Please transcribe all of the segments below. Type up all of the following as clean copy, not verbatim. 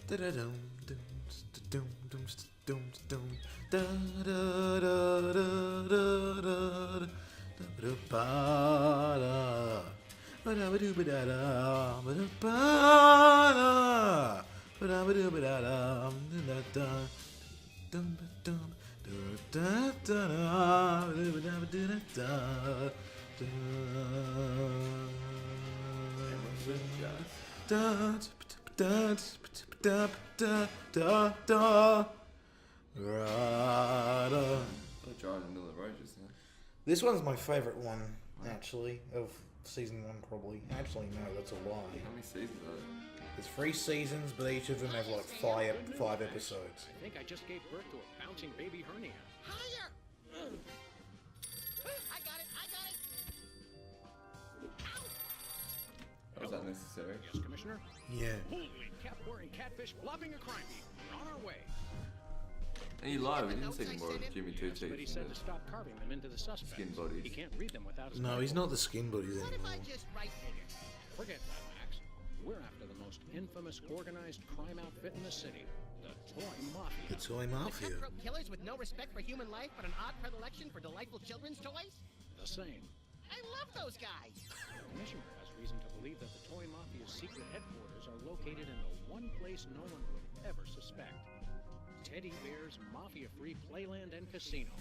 Da-da-dum, dum, dum, dum, dum, dum, da-da-da-da-da-da-da, da-ba-da-ba-da, ba-da-ba-doo-ba-da-da, ba-da-ba-da, ba-da-ba-doo-ba-da-da, da-da-da, dum-ba-dum, da-da-da-da, da-da-ba-da-da-da, da-da. Da da da da da. Rada. I'll drive in the middle of the road just now. This one's my favourite one, actually, of season 1 probably. Actually, no, that's a lie. How many seasons are there? There's 3 seasons, but each of them have like five episodes. I think I just gave birth to a bouncing baby hernia. Higher! I got it! Was that necessary? Yes, Commissioner? Yeah. Holy cap-wearing catfish bluffing a crime beat. We're on our way. And you lied, we didn't see more of Jimmy Two Yes, but he Teeth said and to stop carving them into the suspects. Skin bodies. He can't read them without his No, he's Bible. not the skin buddies What if I anymore. just write bigger? Forget that, Max. We're after the most infamous organized crime outfit in the city. The Toy Mafia. The Toy The Mafia. cutthroat killers with no respect for human life but an odd predilection for delightful children's toys? The same. I love those guys! The Commissioner has reason to believe that the Toy Mafia's secret headquarters are located in the one place no one would ever suspect. Teddy Bear's mafia-free playland and casino.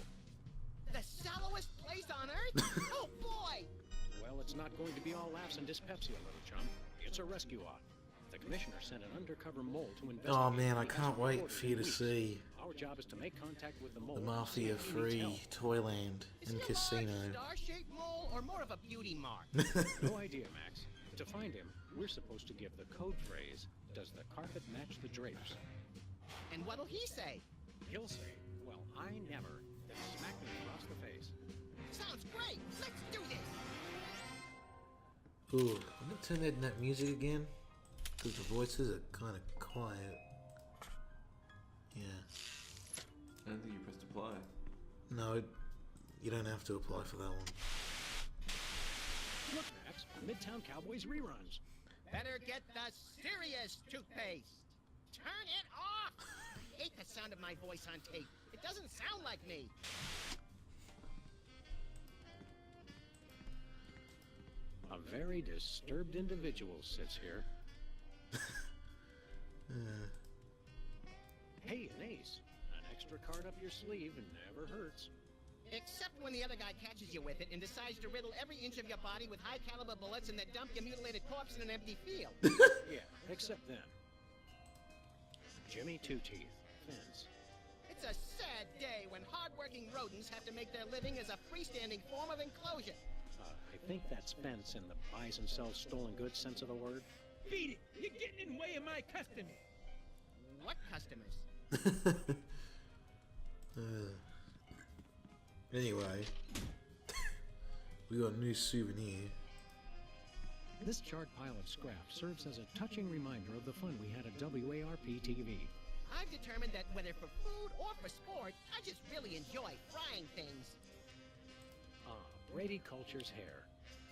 The shallowest place on earth? Oh boy! Well, it's not going to be all laughs and dyspepsia, little chum. It's a rescue op. The Commissioner sent an undercover mole to investigate. Oh man, I the can't accident wait reported for you in to weeks. see Our job is to make contact with the mole. the and see Mafia if he needs free help. Toyland Is and he a casino. large star-shaped mole or more of a beauty mark? No idea, Max. To find him, we're supposed to give the code phrase, "Does the carpet match the drapes?" And what'll he say? He'll say, "Well, I never," then smack me across the face. Sounds great! Let's do this! Ooh, I'm gonna turn that music again, because the voices are kind of quiet. Yeah. I don't think you pressed apply. No, you don't have to apply for that one. Look, Max, Midtown Cowboys reruns. Better get the serious toothpaste! Turn it off! I hate the sound of my voice on tape. It doesn't sound like me. A very disturbed individual sits here. Hey, an ace. An extra card up your sleeve never hurts. Except when the other guy catches you with it and decides to riddle every inch of your body with high-caliber bullets and then dump your mutilated corpse in an empty field. Yeah, except then. Jimmy Two Teeth, fence. It's a sad day when hard-working rodents have to make their living as a freestanding form of enclosure. I think that's fence in the buys and sells stolen goods sense of the word. Beat it! You're getting in the way of my customers. What customers? Anyway, we got a new souvenir. This charred pile of scrap serves as a touching reminder of the fun we had at WARP TV. I've determined that whether for food or for sport, I just really enjoy frying things. Brady Culture's hair.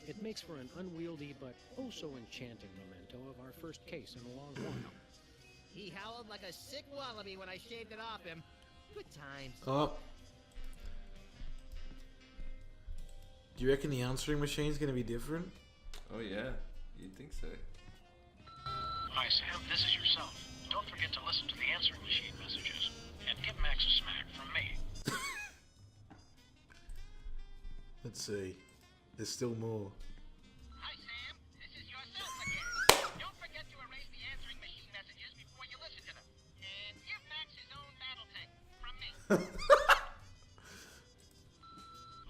It makes for an unwieldy but oh so enchanting memento of our first case in a long while. He howled like a sick wallaby when I shaved it off him. Good times. Oh. Do you reckon the answering machine's gonna be different? Oh yeah, you'd think so. Hi, Sam. This is yourself. Don't forget to listen to the answering machine messages. And give Max a smack from me. Let's see. There's still more. Hi, Sam. This is yourself again. Don't forget to erase the answering machine messages before you listen to them. And give Max his own battle tank from me.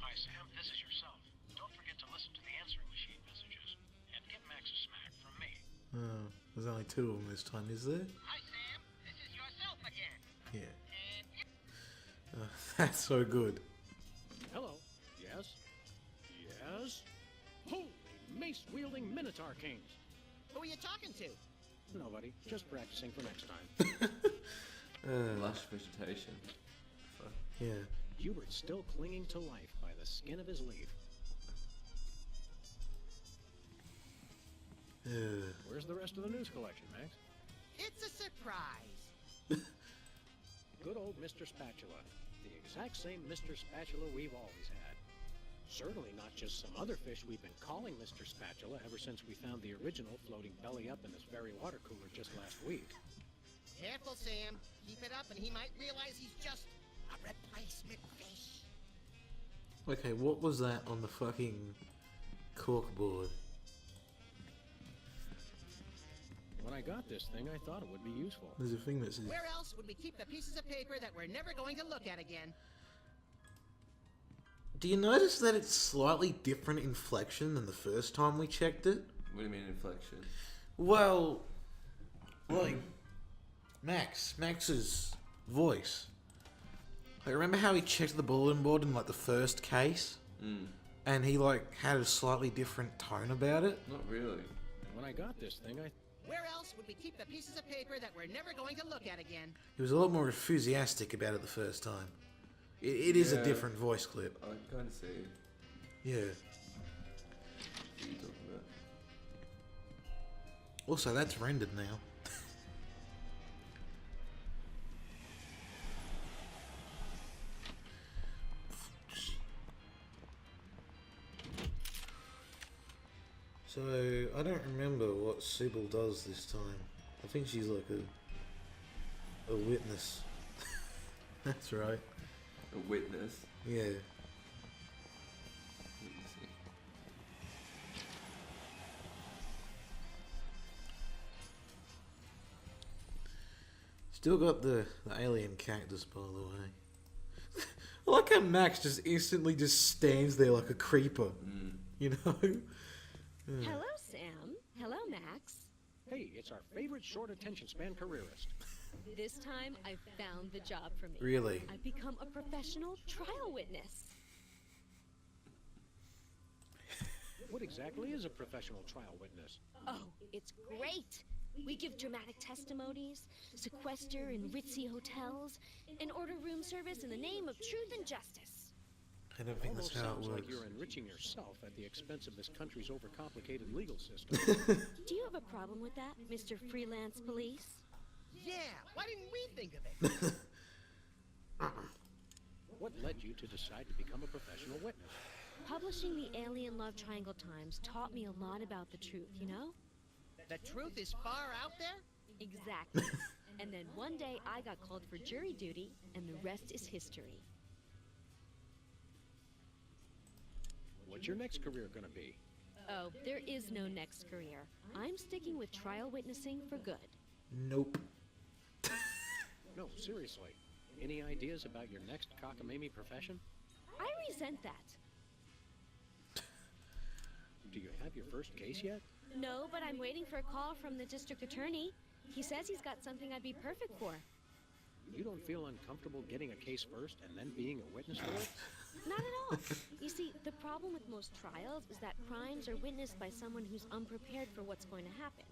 Hi, Sam. This is yourself. Don't forget to listen to the answering machine messages. And give Max a smack from me. Oh, there's only 2 of them this time, is there? Hi, Sam. This is yourself again. Yeah. And That's so good. Hello. Yes? Yes? Holy mace-wielding Minotaur Kings! who are you talking to? Nobody. Just practicing for next time. Lush vegetation. Fuck. Yeah. Hubert's still clinging to life by the skin of his leaf. Where's the rest of the news collection, Max? It's a surprise. surprise. Good old Mr. Spatula. The exact same Mr. Spatula we've always had. Certainly not just some other fish we've been calling Mr. Spatula ever since we found the original floating belly up in this very water cooler just last week. Careful, Sam. Keep it up and he might realize he's just a replacement fish. Okay, what was that on the fucking corkboard? When I got this thing, I thought it would be useful. There's a thing that says... Where else would we keep the pieces of paper that we're never going to look at again? Do you notice that it's slightly different inflection than the first time we checked it? What do you mean inflection? Well, like, Max's voice. Like, remember how he checked the bulletin board in, like, the first case? Mm. And he, like, had a slightly different tone about it? Not really. When I got this thing, I... Where else would we keep the pieces of paper that we're never going to look at again? He was a lot more enthusiastic about it the first time. It is a Yeah. different voice clip. I kind of see what Yeah. you're talking about. Also, that's rendered now. So, I don't remember what Sybil does this time. I think she's like a witness. That's right. A witness. Yeah. Let me see. Still got the alien cactus, by the way. I like how Max just instantly just stands there like a creeper. Mm. You know? Hello, Sam. Hello, Max. Hey, it's our favorite short attention span careerist. This time, I've found the job for me. Really? I've become a professional trial witness. What exactly is a professional trial witness? Oh, it's great. We give dramatic testimonies, sequester in ritzy hotels, and order room service in the name of truth and justice. I don't think Almost that's how it sounds works. like you're enriching yourself at the expense of this country's overcomplicated legal system. Do you have a problem with that, Mr. Freelance Police? Yeah, why didn't we think of it? What led you to decide to become a professional witness? Publishing the Alien Love Triangle Times taught me a lot about the truth, you know? The truth is far out there? Exactly. And then one day I got called for jury duty, and the rest is history. What's your next career gonna be? Oh, there is no next career. I'm sticking with trial witnessing for good. Nope. No, seriously. Any ideas about your next cockamamie profession? I resent that. Do you have your first case yet? No, but I'm waiting for a call from the district attorney. He says he's got something I'd be perfect for. You don't feel uncomfortable getting a case first and then being a witness for it? Not at all. You see, the problem with most trials is that crimes are witnessed by someone who's unprepared for what's going to happen,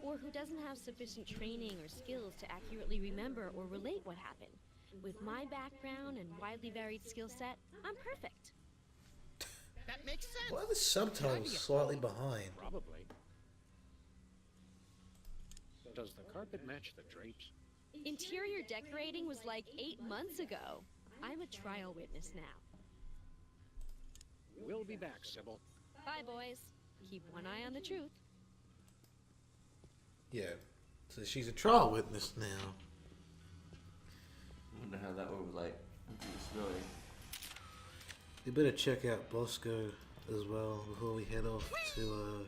or who doesn't have sufficient training or skills to accurately remember or relate what happened. With my background and widely varied skill set, I'm perfect. That makes sense. Why are the subtitles slightly behind? Probably. Does the carpet match the drapes? Interior decorating was like 8 months ago. I'm a trial witness now. We'll be back, Sybil. Bye, boys. Keep one eye on the truth. Yeah. So she's a trial witness now. I wonder how that would like be smelling. You better check out Bosco as well before we head off to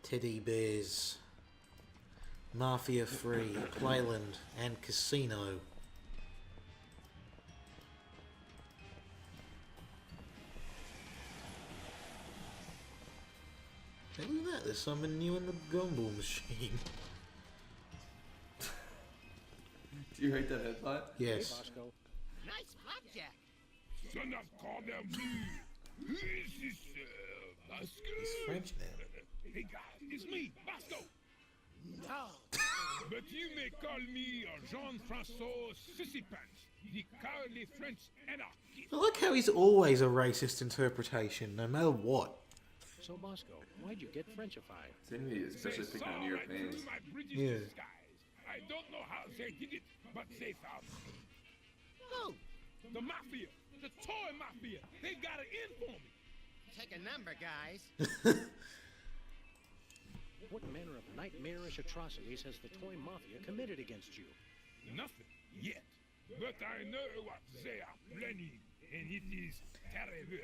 Teddy Bear's Mafia-free Playland and Casino. Hey, look at that, there's something new in the gumball machine. Do you rate that headline? Hey, Yes. Bosco. Nice flapjack. Son of Corberville. Who is this, Bosco? He's French now. Hey, guys, it's me, Bosco. No. But you may call me Jean-François Sissy-Pants, the cowardly French anarchist. I like how he's always a racist interpretation, no matter what. So, Bosco, why'd you get Frenchified? Seem to be especially They picking saw on right Europeans. through my British Yeah. disguise. I don't know how they did it, but they found me. Who? The mafia, the toy mafia, they got it in for me. Take a number, guys. What manner of nightmarish atrocities has the toy mafia committed against you? Nothing yet, but I know what they are planning, and it is terrible.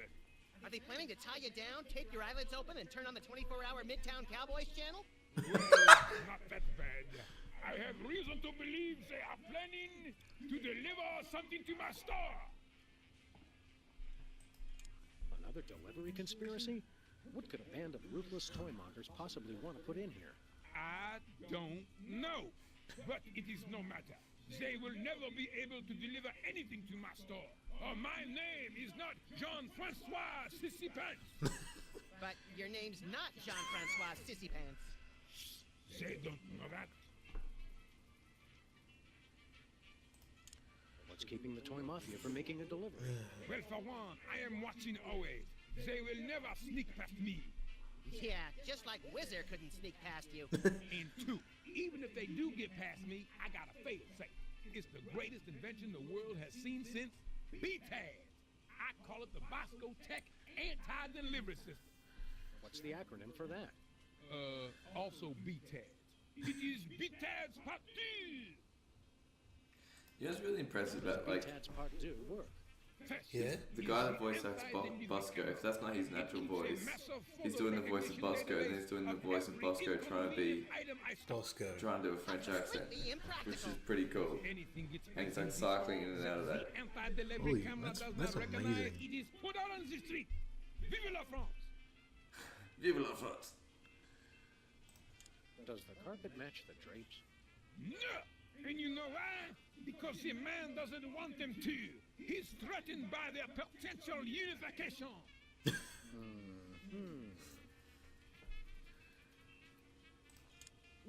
Are they planning to tie you down, tape your eyelids open, and turn on the 24-hour Midtown Cowboys channel? Well, not that bad. I have reason to believe they are planning to deliver something to my store. Another delivery conspiracy? What could a band of ruthless toy mongers possibly want to put in here? I don't know, but it is no matter. They will never be able to deliver anything to my store. My name is not Jean-Francois Sissy-Pants. But your name's not Jean-Francois Sissypants. They don't know that. What's keeping the toy mafia from making a delivery? Well, for one, I am watching always. They will never sneak past me. Yeah, just like Whizzer couldn't sneak past you. And two, even if they do get past me, I got a fail-safe. It's the greatest invention the world has seen since BTAD. I call it the Bosco Tech Anti-Delivery System. What's the acronym for that? Also BTAD. It is BTAD's Part 2. You know what's really impressive about, like, Tad's Part 2 work. Yeah. the guy that voice acts Bosco, if that's not his natural voice, he's doing the voice of Bosco, and then he's doing the voice of Bosco trying to do a French accent, which is pretty cool. And he's like cycling in and out of that. Holy, that's amazing. It is put out on the street. Vive la France! Vive la France! Does the carpet match the drapes? No! And you know why? Because the man doesn't want them to. He's threatened by their potential unification.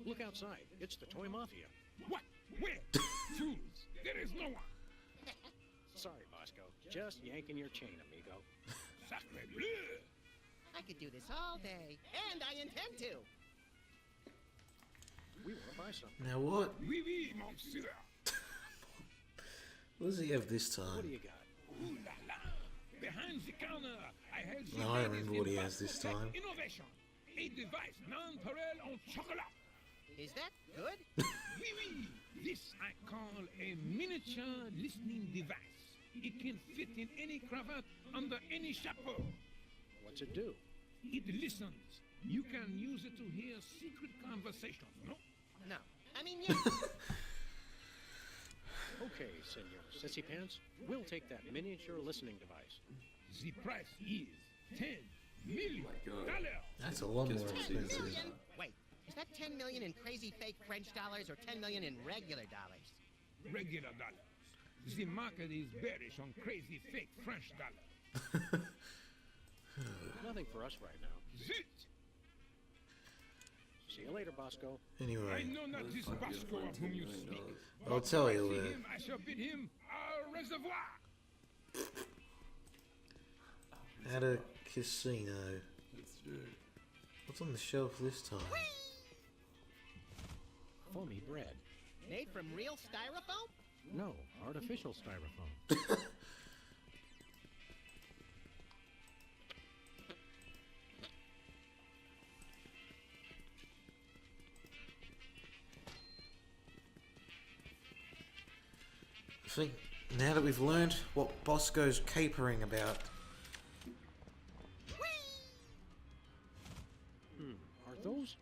Look outside. It's the toy mafia. What? Where? Fools! There is no one. Sorry, Bosco. Just yanking your chain, amigo. Sacre bleu! I could do this all day, and I intend to. We want to buy something. Now what? Oui, oui, monsieur. What does he have this What time? do you got? Ooh la la! Behind the counter, I have the No, I latest remember in what he has this Bosco Tech time. Innovation. A device non-pareil en chocolat. Is that good? Oui, oui. This I call a miniature listening device. It can fit in any cravat under any chapeau. What's it do? It listens. You can use it to hear secret conversations, no? No. I mean, yeah. Okay, Senor Sissypants. We'll take that miniature listening device. The price is $10 million. That's a lot more Just 10 expensive. million? Wait, is that 10 million in crazy fake French dollars or 10 million in regular dollars? Regular dollars. The market is bearish on crazy fake French dollars. Nothing for us right now. Zit! See you later, Bosco. I Anyway, know not this Bosco of whom you speak. I'll tell you See that. him, I shall bid him a reservoir. At a casino. That's true. What's on the shelf this time? Foamy bread. Made from real styrofoam? No, artificial styrofoam. I think now that we've learned what Bosco's capering about, Are those?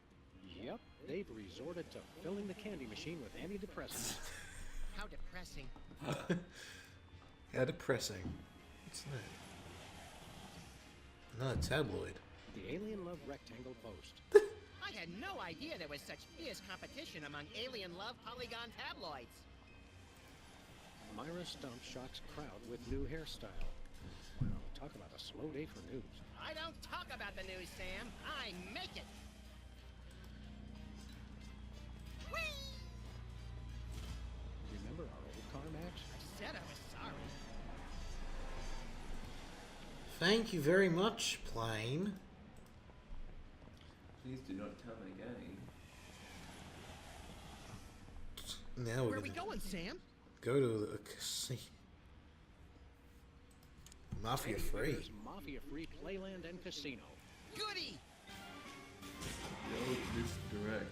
Yep, they've resorted to filling the candy machine with antidepressants. How depressing. how depressing. What's that? Another tabloid. The Alien Love Rectangle Post. I had no idea there was such fierce competition among alien love polygon tabloids. Myra Stump shocks crowd with new hairstyle. Wow, talk about a slow day for news. I don't talk about the news, Sam. I make it. Whee! Remember our old car, Max? I said I was sorry. Thank you very much, plane. Please do not come again. Now Where we're are we gonna going, Sam? go to a casino. Mafia Teddy free. Bear's Mafia-free playland and casino. Goody! Yo, this direct.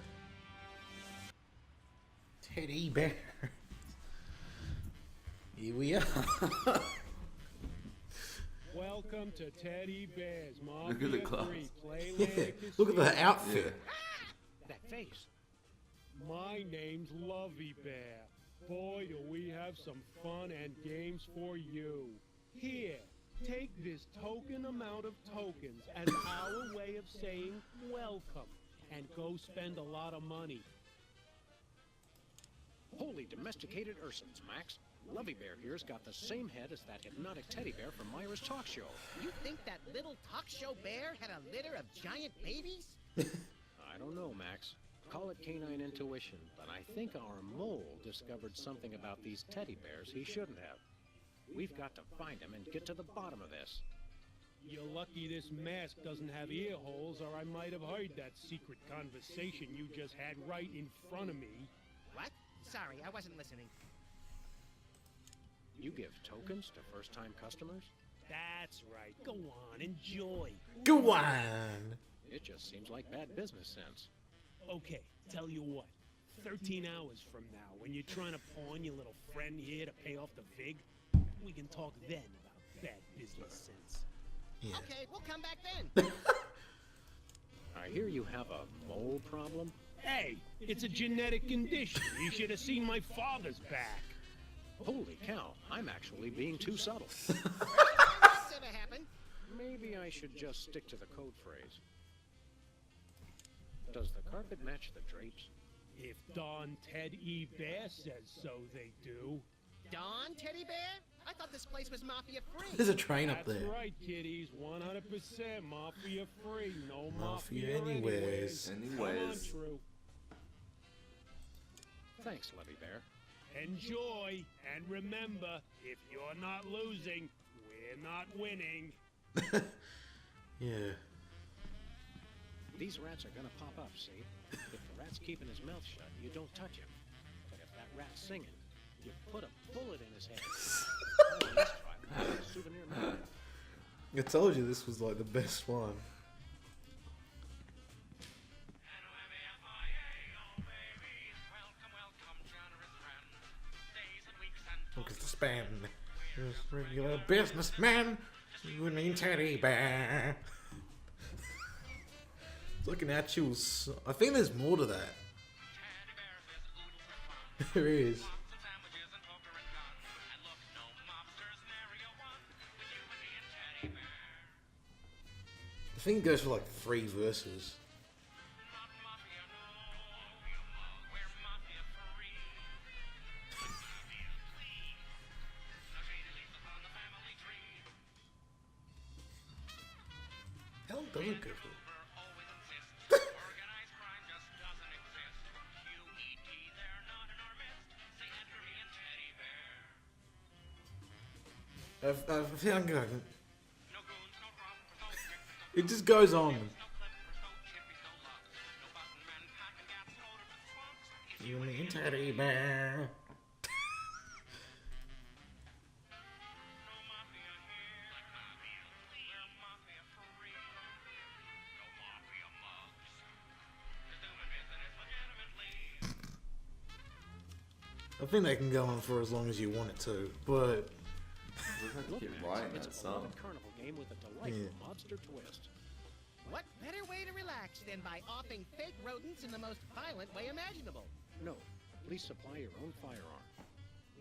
Teddy bear. Here we are. Welcome to Teddy Bear's Look at the class. Mafia-free Playland Yeah, and look at the Casino. outfit. That face. My name's Lovey Bear. Boy, do we have some fun and games for you. Here, take this token amount of tokens as our way of saying welcome, and go spend a lot of money. Holy domesticated Ursins, Max. Lovey Bear here's got the same head as that hypnotic teddy bear from Myra's talk show. You think that little talk show bear had a litter of giant babies? I don't know, Max. Call it canine intuition, but I think our mole discovered something about these teddy bears he shouldn't have. We've got to find him and get to the bottom of this. You're lucky this mask doesn't have ear holes, or I might have heard that secret conversation you just had right in front of me. What? Sorry, I wasn't listening. You give tokens to first-time customers? That's right. Go on, enjoy. Go on. It just seems like bad business sense. Okay, tell you what. 13 hours from now, when you're trying to pawn your little friend here to pay off the VIG, we can talk then about bad business sense. Yeah. Okay, we'll come back then. I hear you have a mole problem? Hey, it's a genetic condition. You should have seen my father's back. Holy cow, I'm actually being too subtle. That's gonna happen. Maybe I should just stick to the code phrase. Does the carpet match the drapes? If Don Ted E. Bear says so, they do. Don Teddy Bear? I thought this place was mafia free. There's a train up That's there. right, kiddies. 100% mafia free. No Mafia mafia anyways. Come on, Anyways. True. Thanks, Lovey Bear. Enjoy, and remember, if you're not losing, we're not winning. Yeah. These rats are gonna pop up, see? If the rat's keeping his mouth shut, you don't touch him. But if that rat's singing, you put a bullet in his head. Oh, let's try it. Souvenir magnet. I told you this was like the best one. Look at the span. Just regular businessman. You mean Teddy Bear. Looking at you. I think there's more to that. There is. I think it goes for like 3 verses. How long does it go for? I think I'm going. It just goes on. You mean Teddy Bear? I think they can go on for as long as you want it to, but We'll have to Look, keep Max, writing it's that a song. beloved carnival game with a delightful Yeah. monster twist. What better way to relax than by offing fake rodents in the most violent way imaginable? No, please supply your own firearm.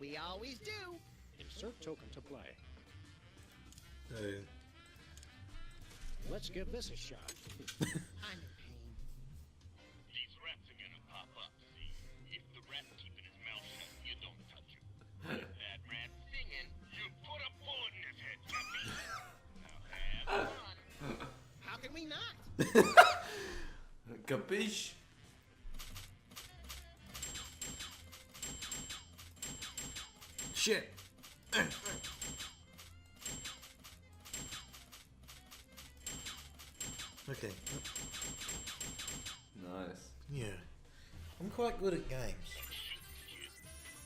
We always do. Insert token to play. uh, Let's give this a shot. I'm in pain. These rats are gonna pop up. See, if the rat's keeping his mouth shut, you don't touch him. If that rat's singing, you put a bullet in his head, Jeffy. Now have fun. How can we not? Capiche? shit. Okay. Nice. Yeah. I'm quite good at games.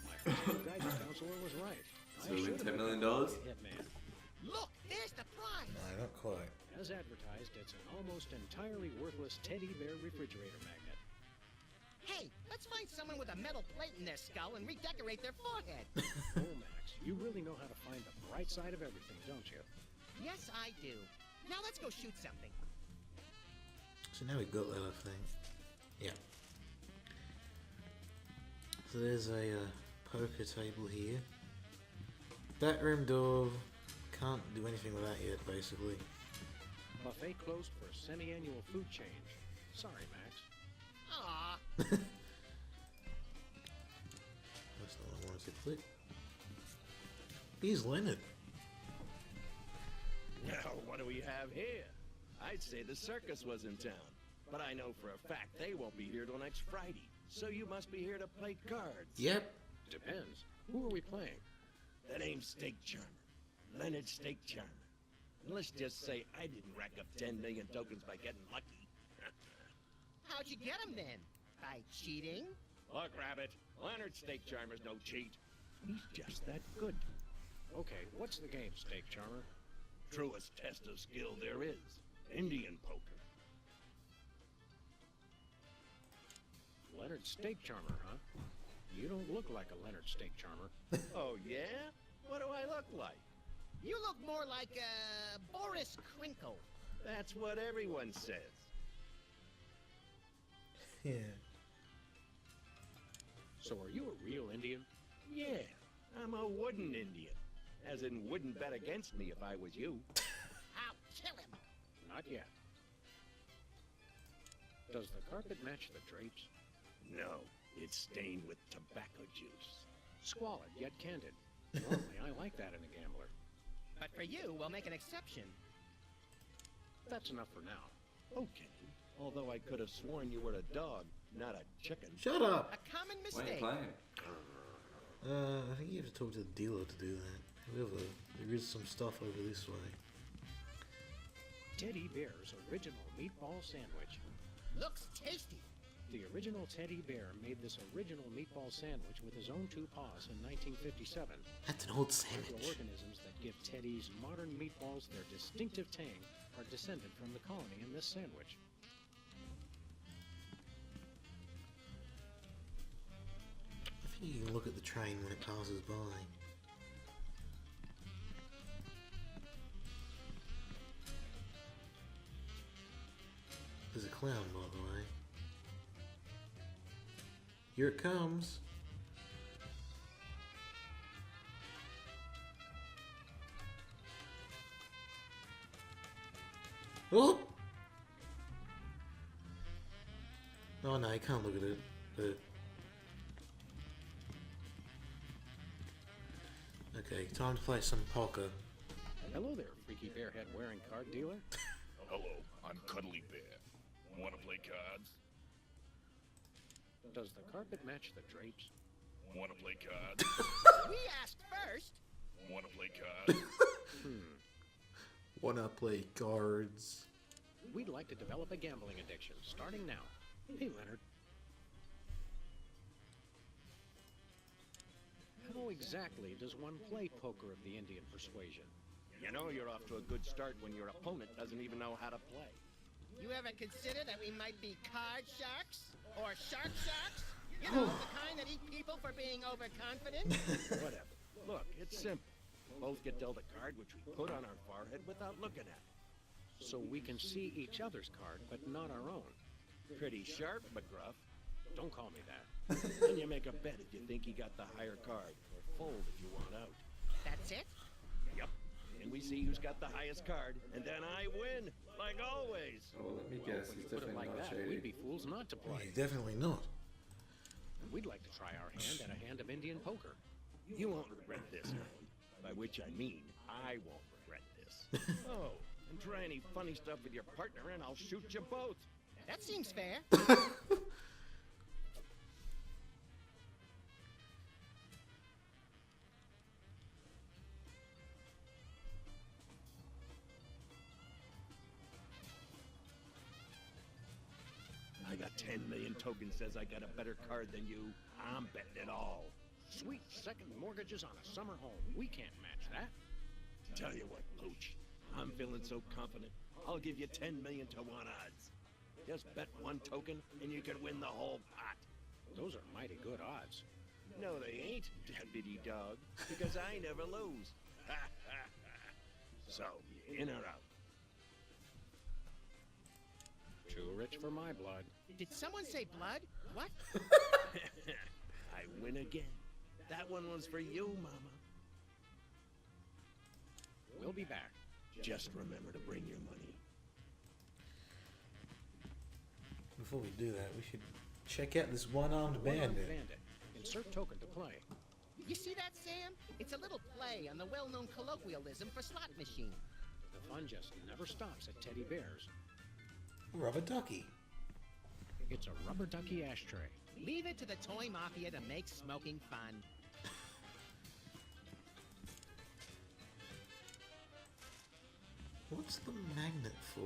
My physical guidance counselor was right. So we win $10 million? Hitman. Look, there's the prize. No, not quite. As advertised, it's an almost entirely worthless teddy bear refrigerator magnet. Hey, let's find someone with a metal plate in their skull and redecorate their forehead. Oh, Max, you really know how to find the bright side of everything, don't you? Yes, I do. Now let's go shoot something. So now we've got that, I think. Yeah. So there's a poker table here. That room door, can't do anything with that yet, basically. Buffet closed for semi-annual food change. Sorry, Max. Aw. That's not what I wanted to click. Here's Leonard. Now, what do we have here? I'd say the circus was in town, but I know for a fact they won't be here till next Friday, so you must be here to play cards. Yep. Depends. Who are we playing? The name's Steak Charmer. Leonard Steak Charmer. And let's just say I didn't rack up 10 million tokens by getting lucky. How'd you get him then? By cheating? Look, Rabbit, Leonard Steak Charmer's no cheat. He's just that good. Okay, what's the game, Steak Charmer? Truest test of skill there is. Indian poker. Leonard Steak Charmer, huh? You don't look like a Leonard Steak Charmer. Oh, yeah? What do I look like? You look more like, Boris Crinkle. That's what everyone says. Yeah. So are you a real Indian? Yeah, I'm a wooden Indian. As in, wouldn't bet against me if I was you. I'll kill him. Not yet. Does the carpet match the drapes? No, it's stained with tobacco juice. Squalid, yet candid. Normally, I like that in a gambler. But for you, we'll make an exception. That's enough for now. Okay, although I could have sworn you were a dog, not a chicken. Shut up! A common Why are you mistake. playing? I think you have to talk to the dealer to do that. However, there is some stuff over this way. Teddy Bear's original meatball sandwich. Looks tasty. The original Teddy Bear made this original meatball sandwich with his own two paws in 1957. That's an old sandwich. Microorganisms that give Teddy's modern meatballs their distinctive tang are descended from the colony in this sandwich. I think you can look at the train when it passes by. There's a clown, by the way. Here it comes. Oh! Oh no, you can't look at it. But okay, time to play some poker. Hello there, freaky bear head wearing card dealer. Hello, I'm Cuddly Bear. Want to play cards? Does the carpet match the drapes? Want to play cards? We asked first. Want to play cards? Wanna play cards? We'd like to develop a gambling addiction, starting now. Hey, Leonard. How exactly does one play poker of the Indian persuasion? You know you're off to a good start when your opponent doesn't even know how to play. You ever consider that we might be card sharks? Or shark sharks? You know, the kind that eat people for being overconfident? Whatever. Look, it's simple. Both get dealt a card which we put on our forehead without looking at it. So we can see each other's card, but not our own. Pretty sharp, McGruff. Don't call me that. Then you make a bet if you think he got the higher card, or fold if you want out. That's it? Yep. And we see who's got the highest card, and then I win, like always. Well, let me guess, When you he's put it definitely like not that, we'd shady. be fools not to play. Yeah, definitely not. We'd like to try our hand at a hand of Indian poker. You won't regret this, Erwin. By which I mean, I won't regret this. Oh, and try any funny stuff with your partner and I'll shoot you both. That seems fair. And the 10 million token says I got a better card than you. I'm betting it all. Sweet second mortgages on a summer home. We can't match that. Tell you what, Pooch. I'm feeling so confident. I'll give you 10 million to 1 odds. Just bet 1 token and you can win the whole pot. Those are mighty good odds. No, they ain't, deputy dog, because I never lose. So, in or out? Too rich for my blood. Did someone say blood? What? I win again. That one was for you, Mama. We'll be back. Just remember to bring your money. Before we do that, we should check out this one-armed bandit. Insert token to play. You see that, Sam? It's a little play on the well-known colloquialism for slot machine. The fun just never stops at teddy bears. Rubber ducky. It's a rubber ducky ashtray. Leave it to the toy mafia to make smoking fun. What's the magnet for?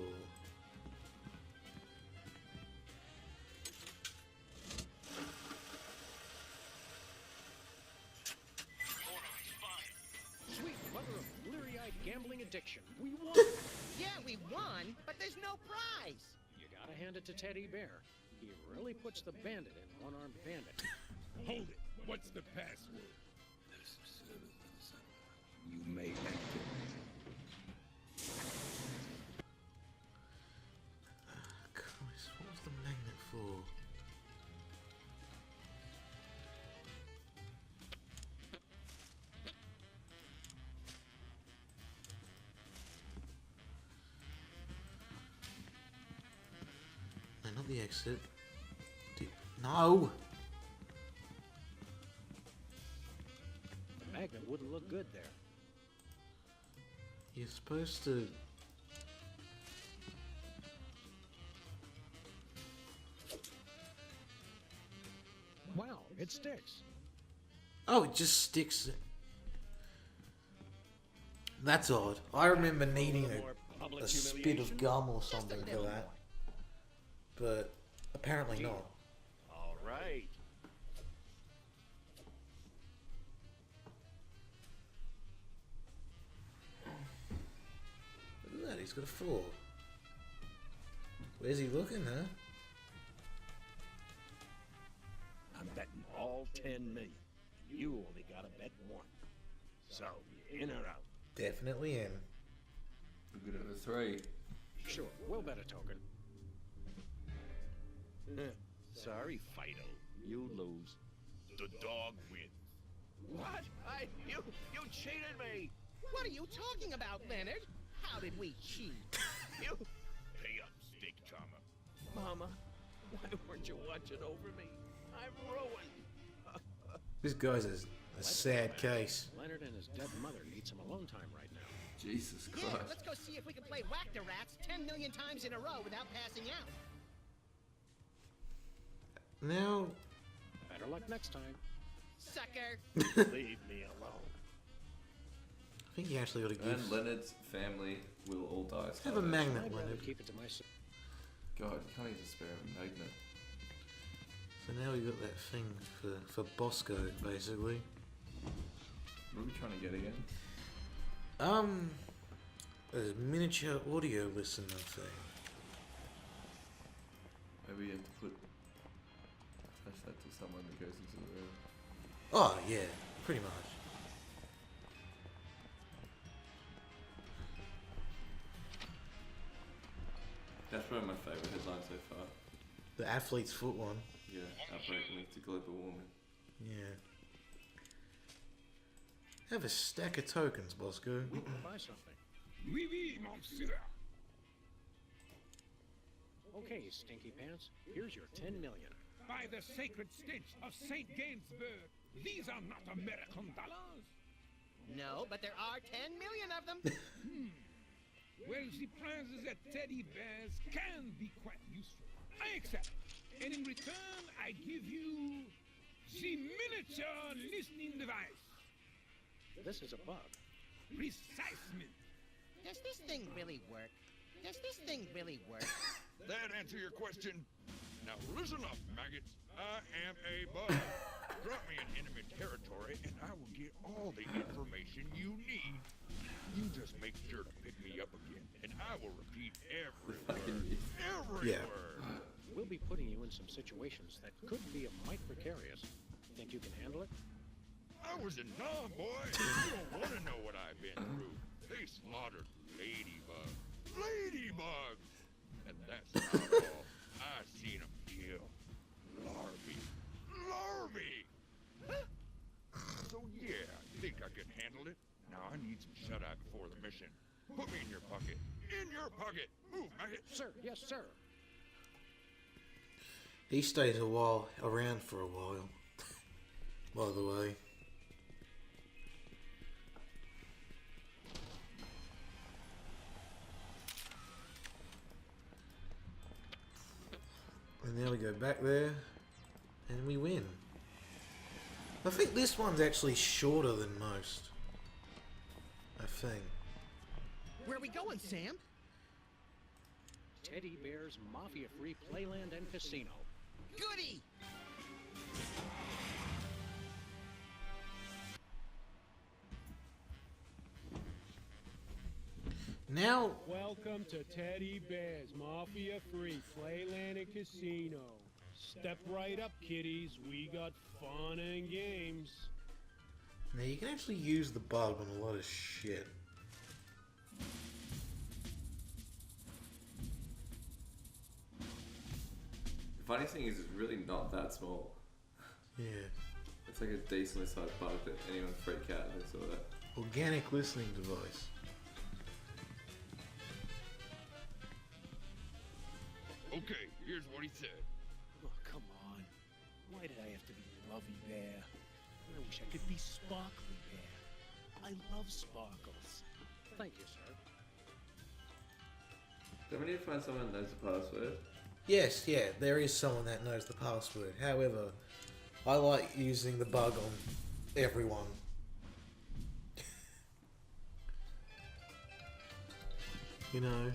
Sweet mother of bleary-eyed gambling addiction. We won! Yeah, we won, but there's no prize. You gotta hand it to Teddy Bear. He really puts the bandit in one-armed bandit. Hold it. What's the password? You may enter. Christ, what was the magnet for? No, not the exit. No! The magnet wouldn't look good there. You're supposed to... Wow, it sticks. Oh, it just sticks. That's odd. I remember needing a spit of gum or something for that. But apparently not. All right. Look at that, he's got a 4. Where's he looking, huh? I'm betting all 10 million. You only gotta bet 1. So, in or out? Definitely in. I'm good at the 3. Sure, we'll bet a token. Sorry, Fido. You lose. The dog wins. What? You cheated me! What are you talking about, Leonard? How did we cheat? You... Pay up, steak charmer. Mama, why weren't you watching over me? I'm ruined. This guy's a sad case. Leonard and his dead mother need some alone time right now. Jesus Christ. Yeah, let's go see if we can play Whack-the-Rats 10 million times in a row without passing out. Now... Better luck next time. Sucker! Leave me alone. I think you actually ought to give... And Leonard's family will all die. Have a magnet, I'd rather Leonard. keep it to myself. God, you can't even spare a magnet. So now we've got that thing for Bosco, basically. What are we trying to get again? A miniature audio listener thing. Maybe you have to attach that to someone that goes into the room. Oh, yeah, pretty much. That's probably my favourite headline so far. The athlete's foot one. Yeah, outbreak linked to global warming. Yeah. Have a stack of tokens, Bosco. Buy something. Oui, oui, monsieur. Okay, Stinky Pants. Here's your 10 million. By the sacred stench of St. Gainsbourg, these are not American dollars. No, but there are 10 million of them. Well, the prizes at Teddy Bear's can be quite useful. I accept. And in return, I give you the miniature listening device. This is a bug. Precisely. Does this thing really work? Does this thing really work? That answer your question? Now listen up, maggots. I am a bug. Drop me in enemy territory, and I will get all the information you need. You just make sure to pick me up again, and I will repeat every word. Every word. We'll be putting you in some situations that could be a mite precarious. Think you can handle it? I was in Nam, boy. You don't want to know what I've been through. They slaughtered ladybugs. Ladybugs! And that's not all. I've seen them kill larvae. Larvae! So yeah, I think I can handle it. Now I need some shut-eye before the mission. Put me in your pocket. In your pocket! Move, maggot! Sir, yes, sir. He stays around for a while, by the way. And now we go back there, and we win. I think this one's actually shorter than most. I think. Where are we going, Sam? Teddy Bear's mafia-free playland and casino. Goody! Now, welcome to Teddy Bear's Mafia-Free Playland and Casino. Step right up, kiddies. We got fun and games. now you can actually use the bug on a lot of shit. The funny thing is, it's really not that small. Yeah. It's like a decently sized bug that anyone would freak out if they saw that. Organic listening device. Okay, here's what he said. Oh, come on. Why did I have to be Lovey Bear? I wish I could be Sparkly Bear. I love sparkles. Thank you, sir. Do we need to find someone that knows the password? Yes, yeah, there is someone that knows the password. However, I like using the bug on everyone. You know.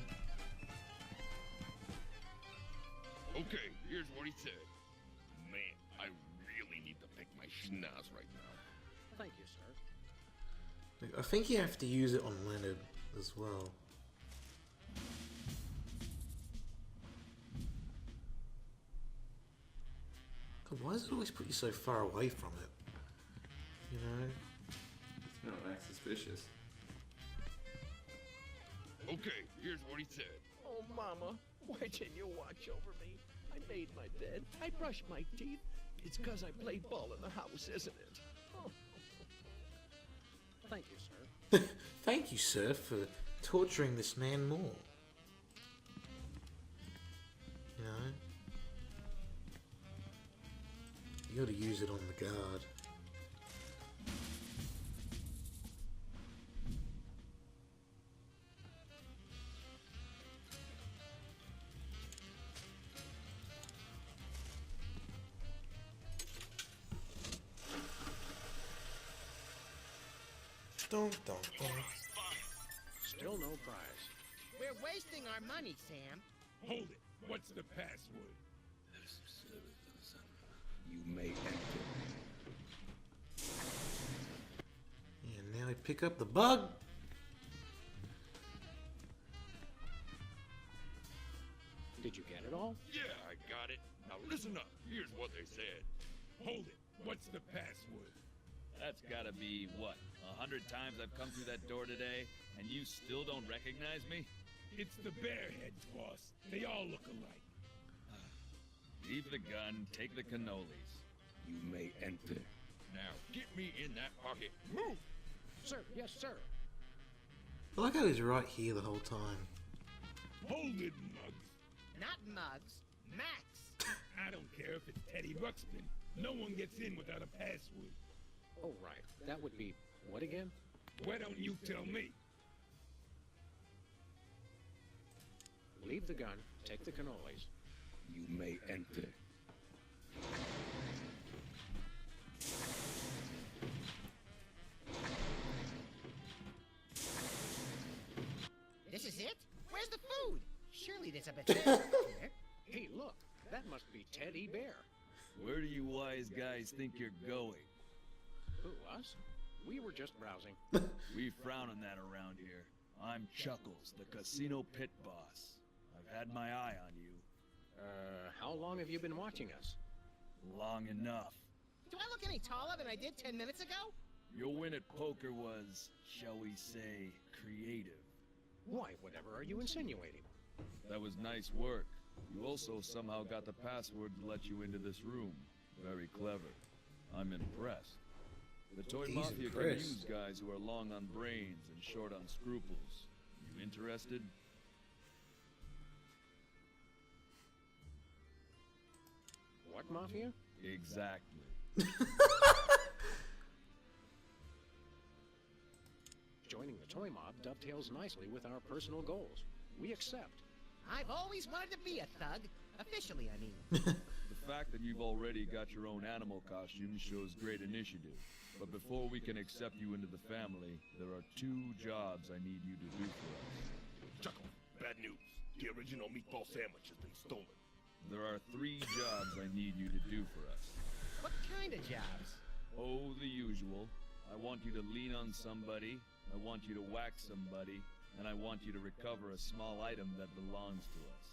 Okay, here's what he said. Man, I really need to pick my schnoz right now. Thank you, sir. I think you have to use it on Leonard as well. God, why does it always put you so far away from it? You know? It's not act suspicious. Okay, here's what he said. Oh, Mama, why didn't you watch over me? I made my bed. I brushed my teeth. It's 'cause I played ball in the house, isn't it? Oh. Thank you, sir. Thank you, sir, for torturing this man more. You know? You gotta use it on the guard. Dun, dun, dun. Still no prize. We're wasting our money, Sam. Hold it. What's the password? You may enter. And now we pick up the bug. Did you get it all? Yeah, I got it. Now listen up. Here's what they said. Hold it. What's the password? That's gotta be, what, 100 times I've come through that door today, and you still don't recognize me? It's the Bearheads, boss. They all look alike. Leave the gun, take the cannolis. You may enter. Now get me in that pocket. Move! Sir, yes, sir. I like how he's right here the whole time. Hold it, Muggs. Not Muggs. Max. I don't care if it's Teddy Ruxpin. No one gets in without a password. Oh, right. That would be what again? Why don't you tell me? Leave the gun, take the cannolis. You may enter. This is it? Where's the food? Surely there's a buffet here. Hey, look. That must be Teddy Bear. Where do you wise guys think you're going? Who, us? We were just browsing. We frown on that around here. I'm Chuckles, the casino pit boss. I've had my eye on you. How long have you been watching us? Long enough. Do I look any taller than I did 10 minutes ago? Your win at poker was, shall we say, creative. Why, whatever are you insinuating? That was nice work. You also somehow got the password to let you into this room. Very clever. I'm impressed. The toy mafia can use guys who are long on brains and short on scruples. You interested? What mafia? Exactly. Joining the toy mob dovetails nicely with our personal goals. We accept. I've always wanted to be a thug. Officially, I mean. The fact that you've already got your own animal costume shows great initiative. But before we can accept you into the family, there are 2 jobs I need you to do for us. Chuckle, bad news. The original meatball sandwich has been stolen. There are 3 jobs I need you to do for us. What kind of jobs? Oh, the usual. I want you to lean on somebody, I want you to whack somebody, and I want you to recover a small item that belongs to us.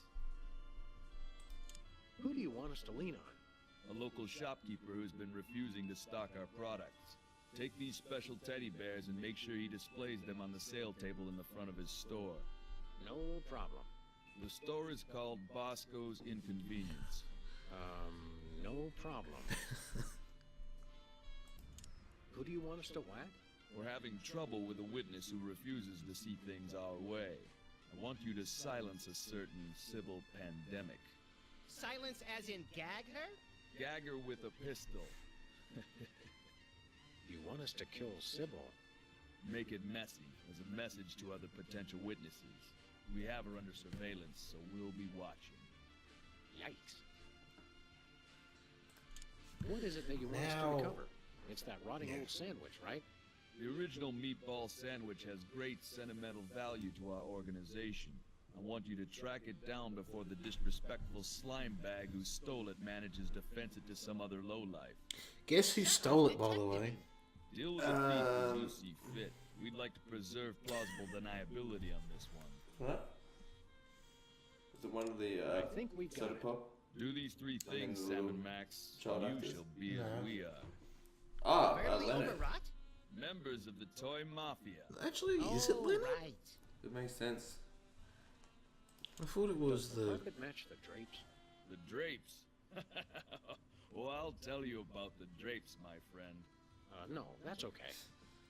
Who do you want us to lean on? A local shopkeeper who's been refusing to stock our products. Take these special teddy bears and make sure he displays them on the sale table in the front of his store. No problem. The store is called Bosco's Inconvenience. No problem. Who do you want us to whack? We're having trouble with a witness who refuses to see things our way. I want you to silence a certain Sybil Pandemic. Silence as in gag her? Gag her with a pistol. You want us to kill Sybil? Make it messy, as a message to other potential witnesses. We have her under surveillance, so we'll be watching. Yikes. What is it that you want us to recover? It's that rotting old sandwich, right? The original meatball sandwich has great sentimental value to our organization. I want you to track it down before the disrespectful slime bag who stole it manages to fence it to some other lowlife. Guess who stole it, by the way? Deal with the thief as you see fit. We'd like to preserve plausible deniability on this one. What? Is it one of the, I think we've got it. pop? Do these 3 things, Sam and Max, child and you actors? shall be as we are. Ah, Barely Leonard. overwrought? Members of the Toy Mafia. Actually, is it Leonard? Right. It makes sense. I thought it was Does the the... carpet match the drapes? The drapes? Well, I'll tell you about the drapes, my friend. No, that's okay.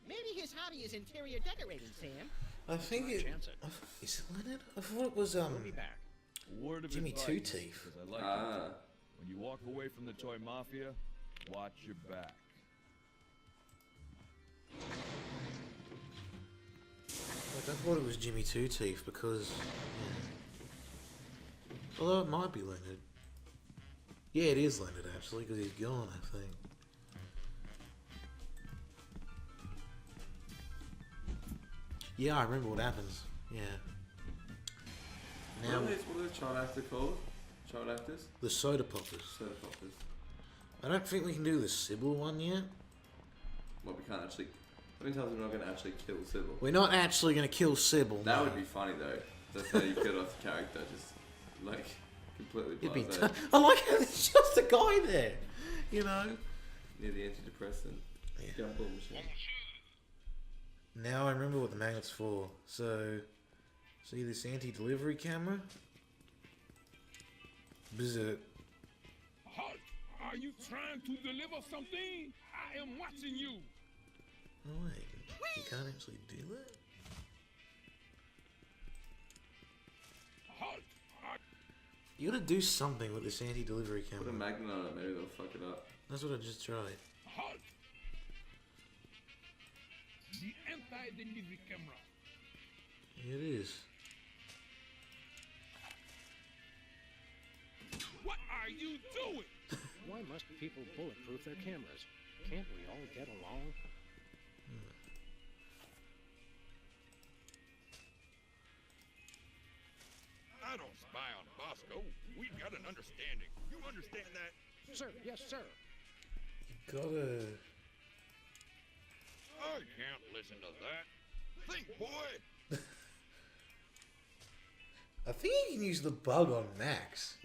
Maybe his hobby is interior decorating, Sam. I think it... Chance it. Is it Leonard? I thought it was, We'll be back. Word of Jimmy advice, Two Teeth. 'cause I like Ah. it. When you walk away from the Toy Mafia, watch your back. Like, I thought it was Jimmy Two Teeth because... Yeah. Although it might be Leonard. Yeah, it is Leonard, actually, because he's gone, I think. Yeah, I remember what happens. Yeah. Now, What are those child actors called? Child actors? the soda poppers. Soda poppers. I don't think we can do the Sybil one yet. Well, we can't actually... How many times are we not going to actually kill Sybil? We're not actually going to kill Sybil. That no. would be funny, though. That's how you killed off the character, just, like, completely It'd be blasé. I like how there's just a guy there, you know? Near the antidepressant. Yeah. Gumball machine. Now I remember what the magnet's for. So, see this anti-delivery camera? Bzzz. Halt! Are you trying to deliver something? I am watching you. Oh wait, you can't actually do that? Halt! You gotta do something with this anti-delivery Put a camera. magnet on it, maybe they'll fuck it up. That's what I just tried. Halt! The anti-delivery camera. It is. What are you doing? Why must people bulletproof their cameras? Can't we all get along? I don't spy on Bosco. We've got an understanding. You understand that? Sir, yes, sir. You gotta... I can't listen to that. Think, boy. I think you can use the bug on Max.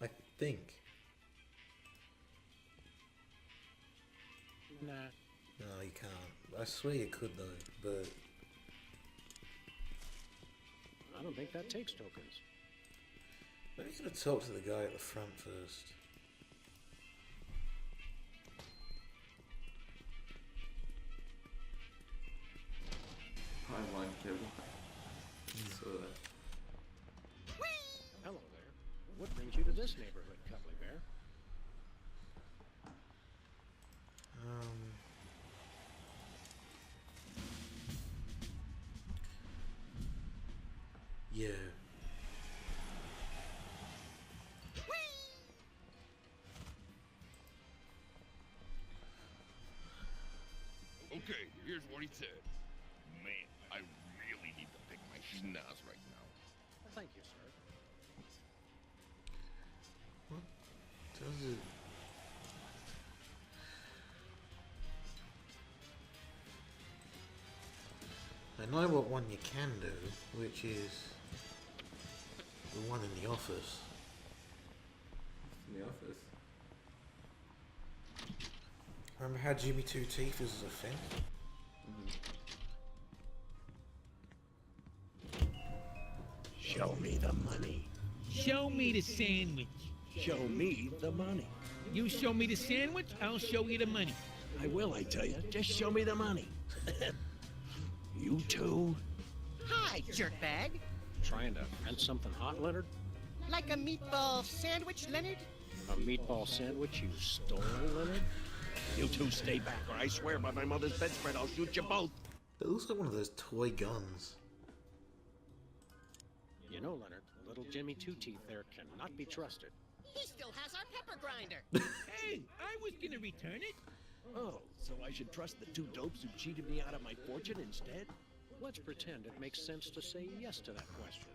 I think. Nah. No, you can't. I swear you could though, but... I don't think that takes tokens. Maybe you gotta talk to the guy at the front first. Hi, Wine Kevin. Saw that. Hello there. What brings you to this neighborhood, Cuddly Bear? Yeah. Okay, here's what he said. Man, I really need to pick my schnoz right now. Thank you, sir. What does it... I know what one you can do, which is the one in the office. In the office. Remember how Jimmy Two Teeth is a thing? Show me the money. Show me the sandwich. Show me the money. You show me the sandwich, I'll show you the money. I will, I tell you. Just show me the money. You too? Hi, jerkbag. Trying to rent something hot, Leonard? Like a meatball sandwich, Leonard? A meatball sandwich you stole, Leonard? You two stay back, or I swear by my mother's bedspread I'll shoot you both. It looks like one of those toy guns. You know, Leonard, little Jimmy Two Teeth there cannot be trusted. He still has our pepper grinder. Hey, I was gonna return it. Oh, so I should trust the two dopes who cheated me out of my fortune instead? Let's pretend it makes sense to say yes to that question.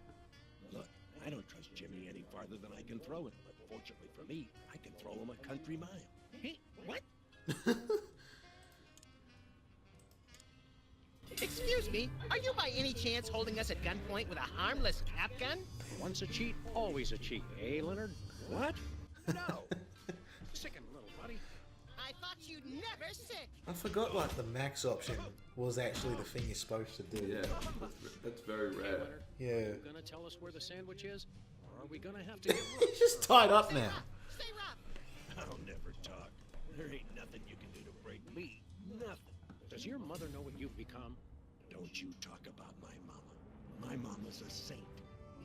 Look, I don't trust Jimmy any farther than I can throw him, but fortunately for me, I can throw him a country mile. Hey, what? Excuse me, are you by any chance holding us at gunpoint with a harmless cap gun? Once a cheat, always a cheat, eh, Leonard? What? No. Sick him, little buddy. I thought you'd never sick. I forgot like the max option was actually the thing you're supposed to do. Yeah, that's very Hey, rare. Leonard, Yeah. are you gonna tell us where the sandwich is? Or are we gonna have to get He's just tied up now. Stay rough. I'll never talk. There ain't nothing you can do to break me. Nothing. Does your mother know what you've become? Don't you talk about my mama. My mama's a saint.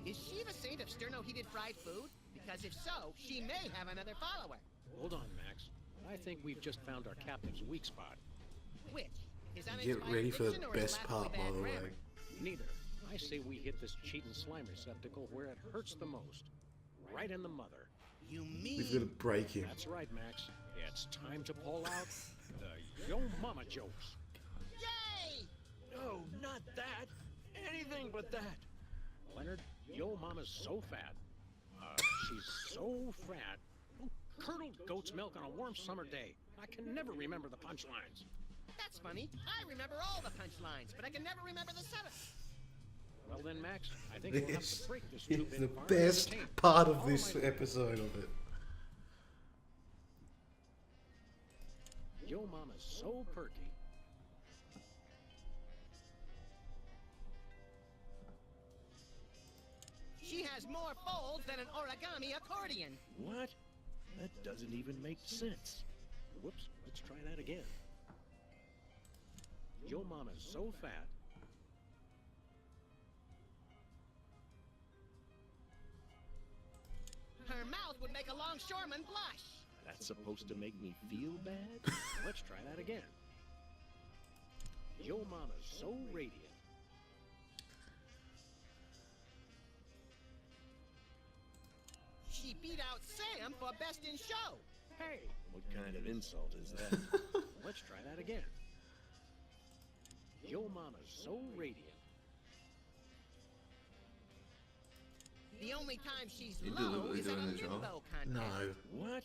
Is she the saint of sterno-heated fried food? Because if so, she may have another follower. Hold on, Max. I think we've just found our captain's weak spot. Which? His Get uninspired ready for the diction or his best part, laughably by bad the way. grammar? Neither. I say we hit this cheating slime receptacle where it hurts the most. Right in the mother. You We've got to mean... break him. That's right, Max. It's time to pull out the Yo Mama jokes. Yay! No, not that. Anything but that. Leonard, Yo Mama's so fat. She's so fat. Curdled goat's milk on a warm summer day. I can never remember the punchlines. That's funny. I remember all the punchlines, but I can never remember the seventh. Well then, Max, I think we'll have This to break this is two-bit the apart. best Entertain part all of this my- episode of it. Yo Mama's so perky. She has more folds than an origami accordion. What? That doesn't even make sense. Whoops, let's try that again. Yo Mama's so fat. Her mouth would make a longshoreman blush. That's supposed to make me feel bad? Let's try that again. Yo Mama's so radiant. She beat out Sam for best in show. Hey, What kind of insult is that? let's try that again. Yo Mama's so radiant. The only time she's You're low deliberately is at a doing the job. limbo contest. No, What?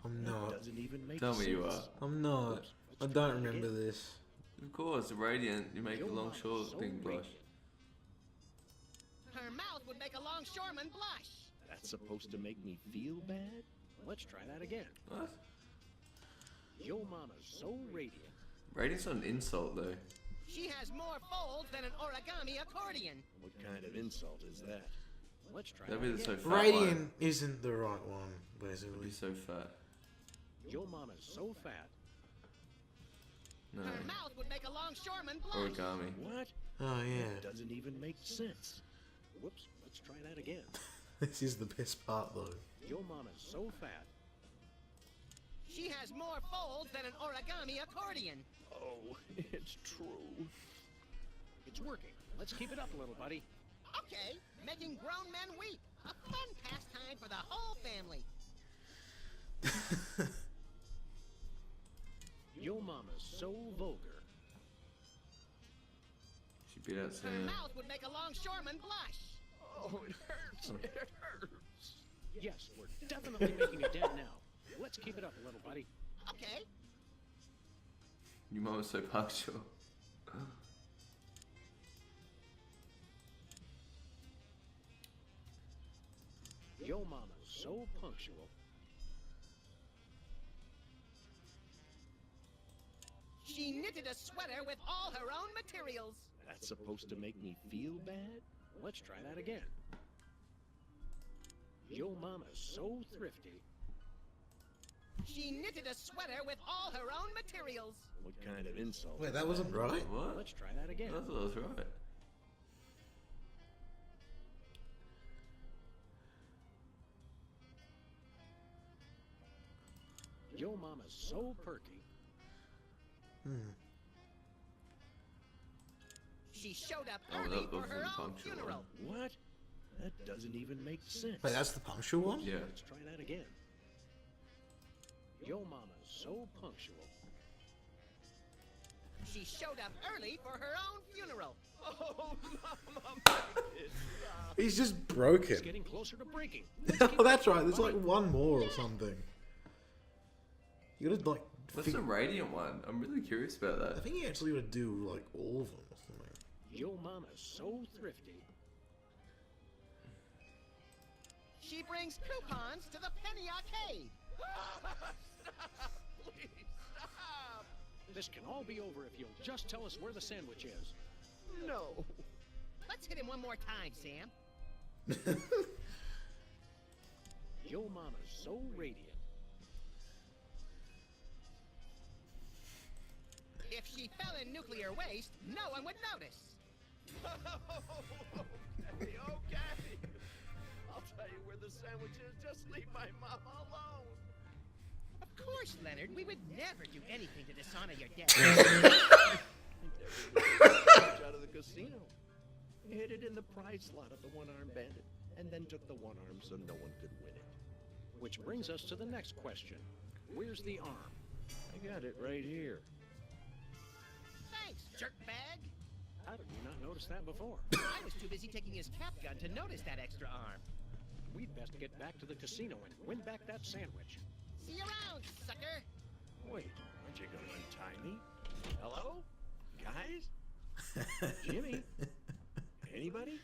I'm That not. doesn't even make Tell sense. me you are. I'm not. I don't remember this. Of course, radiant. You make the long short thing blush. Her mouth would make a longshoreman blush. That's supposed to make me feel bad? Let's try that again. What? Yo mama's so radiant. Radiant's not an insult though. She has more folds than an origami accordion. What kind of insult is that? Let's try That'd that be the so again. fat Radiant one. isn't the right one, It'd basically. be so fat. Yo mama's so fat. No. Her mouth would make a longshoreman blush. Origami. What? Oh yeah. That doesn't even make sense. Whoops, let's try that again. This is the best part though. Yo mama's so fat. She has more folds than an origami accordion. Oh, it's true. It's working. Let's keep it up a little, buddy. Okay, making grown men weep. A fun pastime for the whole family. Yo mama's so vulgar. She beat out Her Sam. mouth would make a longshoreman blush. Oh, it hurts. It hurts. Yes, we're definitely making a dent now. Let's keep it up a little, buddy. Okay. Your mum was so punctual. Yo mama's so punctual. She knitted a sweater with all her own materials. That's supposed to make me feel bad? Let's try that again. Yo mama's so thrifty. She knitted a sweater with all her own materials. What kind of insult? Wait, that wasn't right? What? Let's try that again. I thought that was right. Yo mama's so perky. She showed up Oh, early that for was her the own punctual funeral. What? That doesn't even make sense. Wait, that's the punctual one? Yeah. Let's try that again. Yo mama's so punctual. She showed up early for her own funeral. Oh, mama, make it stop. He's just broken. It's getting closer to breaking. Oh, that's right. There's like one more or something. You gotta like. What's the radiant one? I'm really curious about I that. think you actually gotta do like all of them or something. Yo mama's so thrifty. She brings coupons to the penny arcade. Stop! Please stop! This can all be over if you'll just tell us where the sandwich is. No. Let's hit him one more time, Sam. Yo mama's so radiant. If she fell in nuclear waste, no one would notice. Okay, okay. I'll tell you where the sandwich is. Just leave my mama alone. Of course, Leonard. We would never do anything to dishonor your dead. Out of the casino. Hid it in the prize slot of the one-armed bandit, and then took the one arm so no one could win it. Which brings us to the next question. Where's the arm? I got it right here. Thanks, jerkbag. How did we not notice that before? I was too busy taking his cap gun to notice that extra arm. We'd best get back to the casino and win back that sandwich. See you around, sucker. Wait, aren't you gonna untie me? Hello? Guys? Jimmy? Anybody?